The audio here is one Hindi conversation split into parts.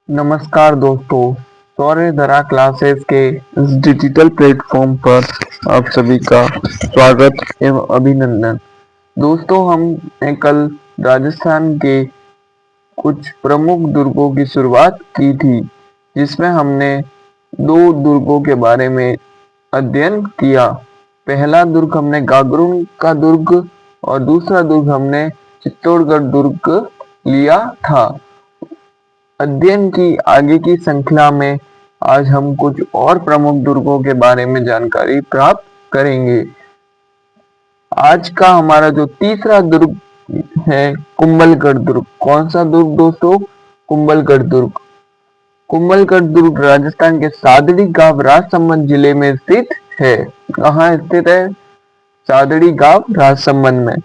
नमस्कार दोस्तों, सौर्य धरा क्लासेस के इस डिजिटल प्लेटफॉर्म पर आप सभी का स्वागत एवं अभिनंदन। दोस्तों, हमने कल राजस्थान के कुछ प्रमुख दुर्गों की शुरुआत की थी, जिसमें हमने दो दुर्गों के बारे में अध्ययन किया। पहला दुर्ग हमने गागरुन का दुर्ग और दूसरा दुर्ग हमने चित्तौड़गढ़ दुर्ग लिया था। अध्ययन की आगे की श्रृंखला में आज हम कुछ और प्रमुख दुर्गों के बारे में जानकारी प्राप्त करेंगे। आज का हमारा जो तीसरा दुर्ग है कुंभलगढ़ दुर्ग। कौन सा दुर्ग दोस्तों? कुंभलगढ़ दुर्ग। कुंभलगढ़ दुर्ग राजस्थान के सादड़ी गांव राजसमंद जिले में स्थित है। कहाँ स्थित है? सादड़ी गांव राजसमंद में।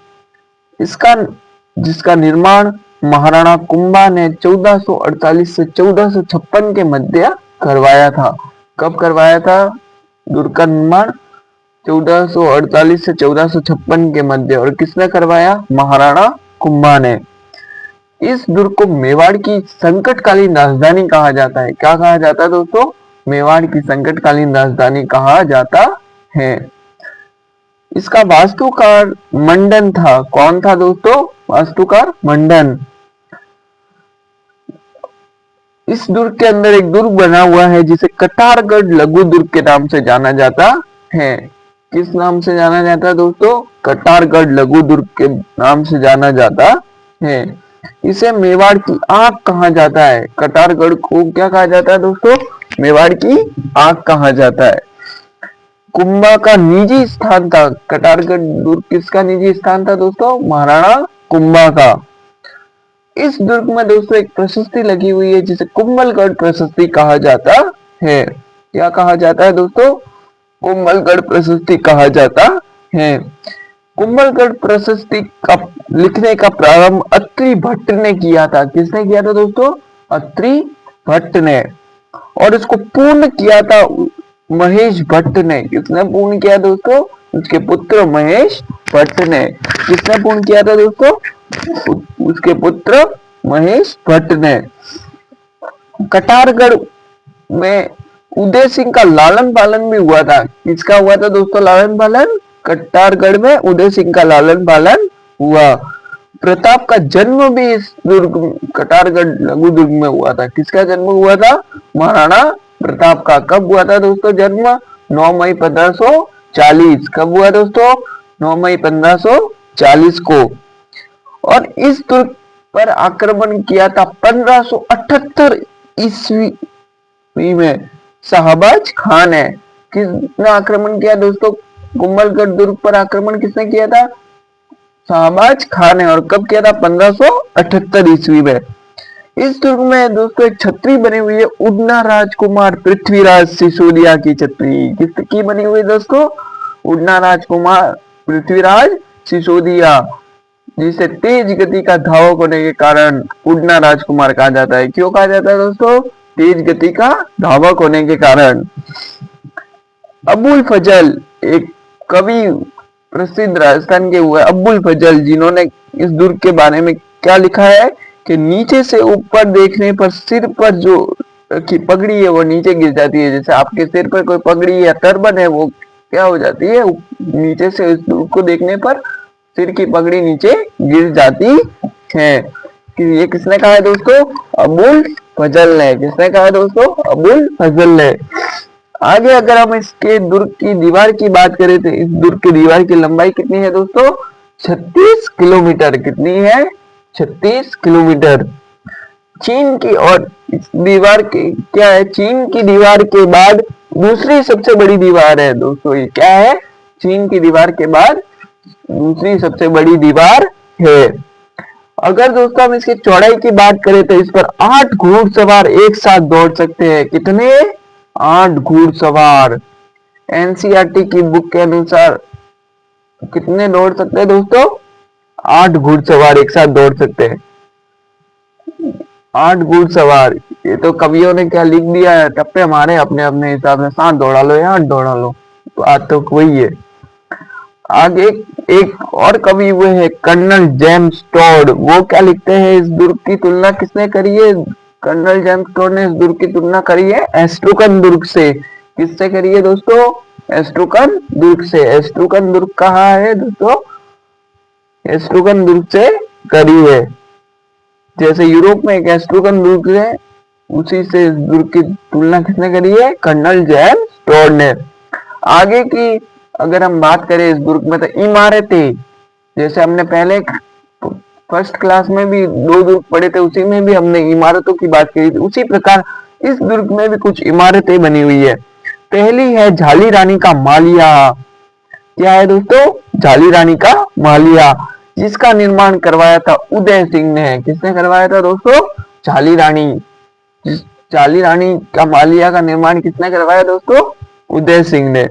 जिसका निर्माण महाराणा कुंभा ने 1448 से 1456 के मध्य करवाया था। कब करवाया था दुर्ग का निर्माण? 1448 से 1456 के मध्य। और किसने करवाया? महाराणा कुंभा ने। इस दुर्ग को मेवाड़ की संकटकालीन राजधानी कहा जाता है। क्या कहा जाता है दोस्तों? मेवाड़ की संकटकालीन राजधानी कहा जाता है। इसका वास्तुकार मंडन था। कौन था दोस्तों? वास्तुकार मंडन। इस दुर्ग के अंदर एक दुर्ग बना हुआ है जिसे कटारगढ़ लघु दुर्ग के नाम से जाना जाता है। किस नाम से जाना जाता है दोस्तों? कटारगढ़ लघु दुर्ग के नाम से जाना जाता है। इसे मेवाड़ की आंख कहा जाता है। कटारगढ़ को क्या कहा जाता है दोस्तों? मेवाड़ की आंख कहा जाता है। कुंभा का निजी स्थान था। कटारगढ़ दुर्ग किसका निजी स्थान था दोस्तों? महाराणा कुंभा का। इस दुर्ग में दोस्तों एक प्रशस्ति लगी हुई है जिसे कुंभलगढ़ प्रशस्ति कहा जाता है। क्या कहा जाता है दोस्तों? कुंभलगढ़ प्रशस्ति कहा जाता है। कुंभलगढ़ प्रशस्ति का लिखने का प्रारंभ अत्रि भट्ट ने किया था। किसने किया था दोस्तों? अत्रि भट्ट ने। और इसको पूर्ण किया था महेश भट्ट ने। किसने पूर्ण किया दोस्तों? उसके पुत्र महेश भट्ट ने। किसने पूर्ण किया था दोस्तों? उसके पुत्र महेश भट्ट ने। कटारगढ़ में उदय सिंह का लालन पालन भी हुआ था। किसका हुआ था दोस्तों लालन पालन? कटारगढ़ में उदय सिंह का लालन पालन हुआ। प्रताप का जन्म भी इस दुर्ग कटारगढ़ लघु दुर्ग में हुआ था। किसका जन्म हुआ था? महाराणा प्रताप का। कब हुआ था दोस्तों जन्म? 9 मई 1540। कब हुआ दोस्तों? 9 मई 1540 को। और इस दुर्ग पर आक्रमण किया था 1578 ईस्वी में शाहबाज खान ने। किसने आक्रमण किया दोस्तों? कुंभलगढ़ दुर्ग पर आक्रमण किसने किया था? शाहबाज खान ने। और कब किया था? 1578 ईस्वी में। इस दुर्ग में दोस्तों एक छतरी बनी हुई है उड़ना राजकुमार पृथ्वीराज सिसोदिया की छतरी। किसकी बनी हुई दोस्तों? उड़ना राजकुमार पृथ्वीराज सिसोदिया, जिसे तेज गति का धावक होने के कारण उड़ना राजकुमार कहा जाता है। क्यों कहा जाता है दोस्तों? तेज गति का धावक होने के कारण। अबुल फजल एक कवि प्रसिद्ध राजस्थान के हुए अबुल फजल, जिन्होंने इस दुर्ग के बारे में क्या लिखा है कि नीचे से ऊपर देखने पर सिर पर जो की पगड़ी है वो नीचे गिर जाती है। जैसे आपके सिर पर कोई पगड़ी या टर्बन है वो क्या हो जाती है? नीचे से इस दुर्ग को देखने पर सिर की पगड़ी नीचे गिर जाती है। कि ये किसने कहा है दोस्तों? अबुल फजल ने। किसने कहा है दोस्तों? अबुल फजल ने। आगे अगर हम इसके दुर्ग की दीवार की बात करें तो इस दुर्ग की दीवार की लंबाई कितनी है दोस्तों? 36 किलोमीटर। कितनी है? 36 किलोमीटर। चीन की और इस दीवार की क्या है? चीन की दीवार के बाद दूसरी सबसे बड़ी दीवार है दोस्तों। ये क्या है? चीन की दीवार के बाद दूसरी सबसे बड़ी दीवार है। अगर दोस्तों हम इसकी चौड़ाई की बात करें तो इस पर 8 घुड़सवार एक साथ दौड़ सकते हैं। कितने? 8 घुड़सवार। एनसीईआरटी की बुक के अनुसार कितने दौड़ सकते हैं दोस्तों? 8 घुड़सवार एक साथ दौड़ सकते हैं। 8 घुड़सवार। ये तो कवियों ने क्या लिख दिया है, टप्पे हमारे अपने अपने हिसाब से 7 दौड़ा लो या 8 दौड़ा लो। तो आज तो वही है। आगे एक और कवि हुए हैं कर्नल जेम्स टॉड। वो क्या लिखते हैं? इस दुर्ग की तुलना किसने करी है? कर्नल जेम्स टोड ने इस दुर्ग की तुलना करी है एस्ट्रूकन दुर्ग से। किससे करी है दोस्तों? एस्ट्रूकन दुर्ग से। एस्ट्रूकन दुर्ग कहाँ है दोस्तों? एस्ट्रूकन दुर्ग से करी है। जैसे यूरोप में एक एस्ट्रूकन दुर्ग है, उसी से इस दुर्ग की तुलना किसने करी है? कर्नल जेम्स टोड ने। आगे की अगर हम बात करें इस दुर्ग में, तो इमारतें, जैसे हमने पहले फर्स्ट क्लास में भी दो दुर्ग पढ़े थे, उसी में भी हमने इमारतों की बात करी थी, उसी प्रकार इस दुर्ग में भी कुछ इमारतें बनी हुई है। पहली है झाली रानी का मालिया। क्या है दोस्तों? झाली रानी का मालिया, जिसका निर्माण करवाया था उदय सिंह ने। किसने करवाया था दोस्तों? झाली रानी। झाली रानी का मालिया का निर्माण किसने करवाया दोस्तों? उदय सिंह ने।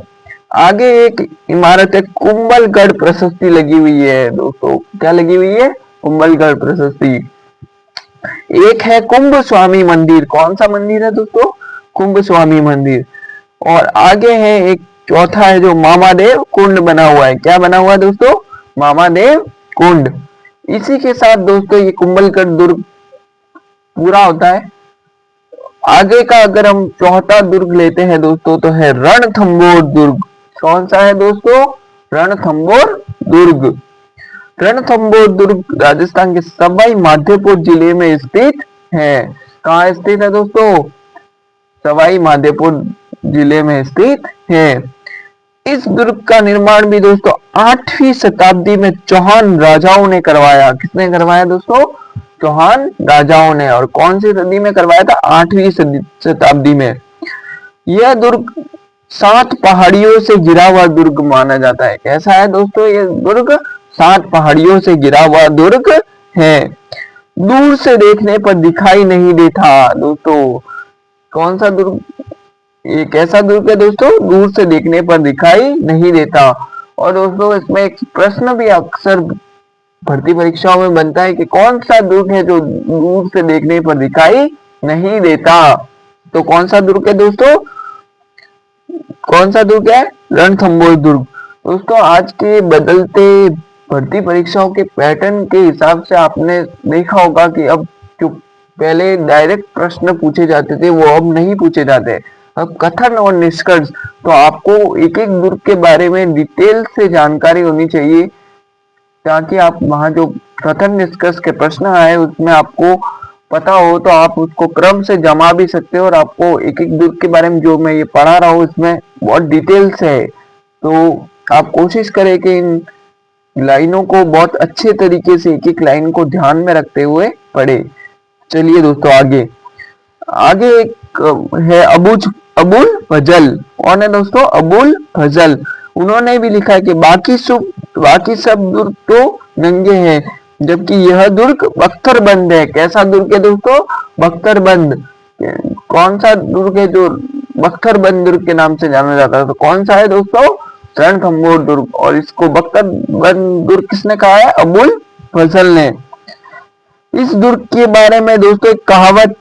आगे एक इमारत है कुंभलगढ़ प्रशस्ति लगी हुई है दोस्तों। क्या लगी हुई है? कुंभलगढ़ प्रशस्ति। एक है कुंभ स्वामी मंदिर। कौन सा मंदिर है दोस्तों? कुंभ स्वामी मंदिर। और आगे है एक चौथा है जो मामादेव कुंड बना हुआ है। क्या बना हुआ है दोस्तों? मामादेव कुंड। इसी के साथ दोस्तों ये कुंभलगढ़ दुर्ग पूरा होता है। आगे का अगर हम चौथा दुर्ग लेते हैं दोस्तों, तो है रणथंबोर दुर्ग। कौन सा है दोस्तों? रणथंबोर दुर्ग। रणथंबोर दुर्ग राजस्थान के सवाई माधोपुर जिले में स्थित है। कहाँ स्थित है दोस्तों? सवाई माधोपुर जिले में स्थित है। इस दुर्ग का निर्माण भी दोस्तों 8वीं शताब्दी में चौहान राजाओं ने करवाया। किसने करवाया दोस्तों? चौहान राजाओं ने। और कौन सी सदी में करवाया था? 8वीं शताब्दी में। यह दुर्ग 7 पहाड़ियों से घिरा हुआ दुर्ग माना जाता है। कैसा है दोस्तों ये दुर्ग? 7 पहाड़ियों से घिरा हुआ दुर्ग है। दूर से देखने पर दिखाई नहीं देता दोस्तों। कौन सा दुर्ग? एक ऐसा दुर्ग है दोस्तों, दूर से देखने पर दिखाई नहीं देता। और दोस्तों इसमें एक प्रश्न भी अक्सर भर्ती परीक्षाओं में बनता है कि कौन सा दुर्ग है जो दूर से देखने पर दिखाई नहीं देता। तो कौन सा दुर्ग है दोस्तों? कौन सा दुर्ग है? रणथंबोर दुर्ग। दोस्तों आज के बदलते भर्ती परीक्षाओं के पैटर्न के हिसाब से आपने देखा होगा कि अब जो पहले डायरेक्ट प्रश्न पूछे जाते थे वो अब नहीं पूछे जाते। अब कथन और निष्कर्ष, तो आपको एक एक दुर्ग के बारे में डिटेल से जानकारी होनी चाहिए, ताकि आप वहां जो कथन निष्कर्ष के प्रश्न आए उसमें आपको पता हो, तो आप उसको क्रम से जमा भी सकते हो। और आपको एक एक दुर्ग के बारे में जो मैं ये पढ़ा रहा हूँ इसमें बहुत डिटेल्स है, तो आप कोशिश करें कि इन लाइनों को बहुत अच्छे तरीके से एक एक लाइन को ध्यान में रखते हुए पढ़े। चलिए दोस्तों आगे आगे एक है अबुल फजल। कौन है दोस्तों? अबुल फजल। उन्होंने भी लिखा है कि बाकी सब दुर्ग तो नंगे हैं, जबकि यह दुर्ग बख्तरबंद है। कैसा दुर्ग है दोस्तों? बख्तरबंद। कौन सा दुर्ग है जो बख्तरबंद दुर्ग के नाम से जाना जाता है? तो कौन सा है दोस्तों? रणथंबोर दुर्ग। और इसको बख्तरबंद दुर्ग किसने कहा है? अबुल फजल ने। इस दुर्ग के बारे में दोस्तों एक कहावत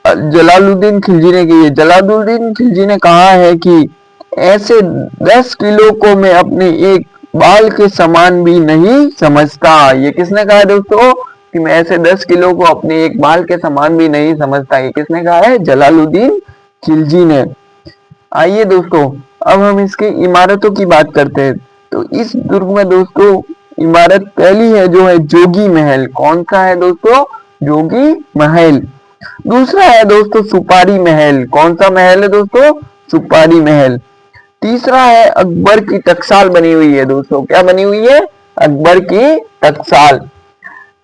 जलालुद्दीन खिलजी ने की है। जलालुद्दीन खिलजी ने कहा है कि ऐसे 10 किलो को मैं अपने एक बाल के समान भी नहीं समझता। ये किसने कहा है दोस्तों? कि मैं ऐसे 10 किलो को अपने एक बाल के समान भी नहीं समझता। ये किसने कहा है? जलालुद्दीन खिलजी ने। आइए दोस्तों अब हम इसकी इमारतों की बात करते हैं। तो इस दुर्ग में दोस्तों इमारत पहली है जो है जोगी महल। कौन सा है दोस्तों? जोगी महल। दूसरा है दोस्तों सुपारी महल। कौन सा महल है दोस्तों? सुपारी महल। तीसरा है अकबर की टकसाल बनी हुई है दोस्तों। क्या बनी हुई है? अकबर की टकसाल।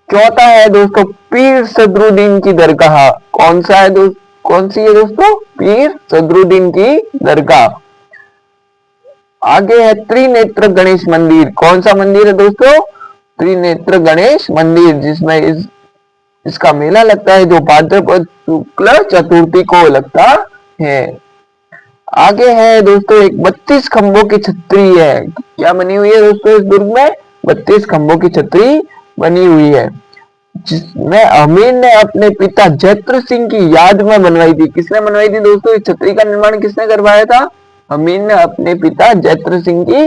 चौथा है दोस्तों पीर सदरुद्दीन की दरगाह। कौन सा है दोस्तों? कौन सी है दोस्तों? पीर सदरुद्दीन की दरगाह। आगे है त्रिनेत्र गणेश मंदिर। कौन सा मंदिर है दोस्तों? त्रिनेत्र गणेश मंदिर, जिसमें इसका मेला लगता है जो भाद्रपद शुक्ल चतुर्थी को लगता है। आगे है दोस्तों एक 32 खंभों की छतरी है। क्या बनी हुई है दोस्तों इस दुर्ग में? 32 खंभों की छतरी बनी हुई है, जिसमें अमीर ने अपने पिता जैत्र सिंह की याद में बनवाई थी। किसने बनवाई थी दोस्तों? इस छतरी का निर्माण किसने करवाया था? अमीर ने अपने पिता जैत्र सिंह की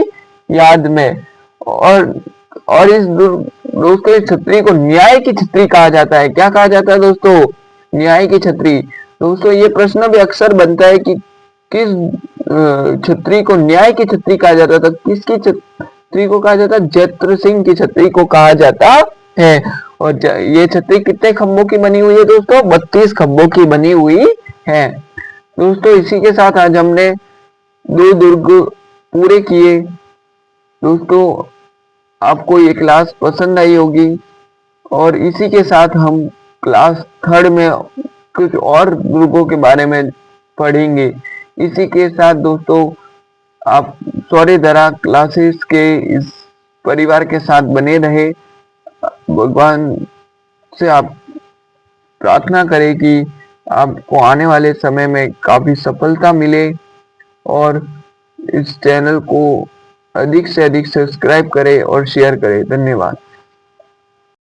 याद में। और इस दोस्तों इस छतरी को न्याय की छतरी कहा जाता है। क्या कहा जाता है दोस्तों? न्याय की छतरी। दोस्तों ये प्रश्न भी अक्सर बनता है कि किस छतरी को न्याय की छतरी कहा जाता था, किसकी छतरी को कहा जाता? जैत्र सिंह की छतरी को कहा जाता है। और ये छतरी कितने खंभों की बनी हुई है दोस्तों? 32 खंभों की बनी हुई है। दोस्तों इसी के साथ आज हमने 2 दुर्ग पूरे किए। दोस्तों आपको ये क्लास पसंद आई होगी और इसी के साथ हम क्लास 3rd में कुछ और दुर्गों के बारे में पढ़ेंगे। इसी के साथ दोस्तों आप शौर्यधारा क्लासेस के इस परिवार के साथ बने रहे। भगवान से आप प्रार्थना करें कि आपको आने वाले समय में काफी सफलता मिले और इस चैनल को अधिक से अधिक सब्सक्राइब करें और शेयर करें। धन्यवाद।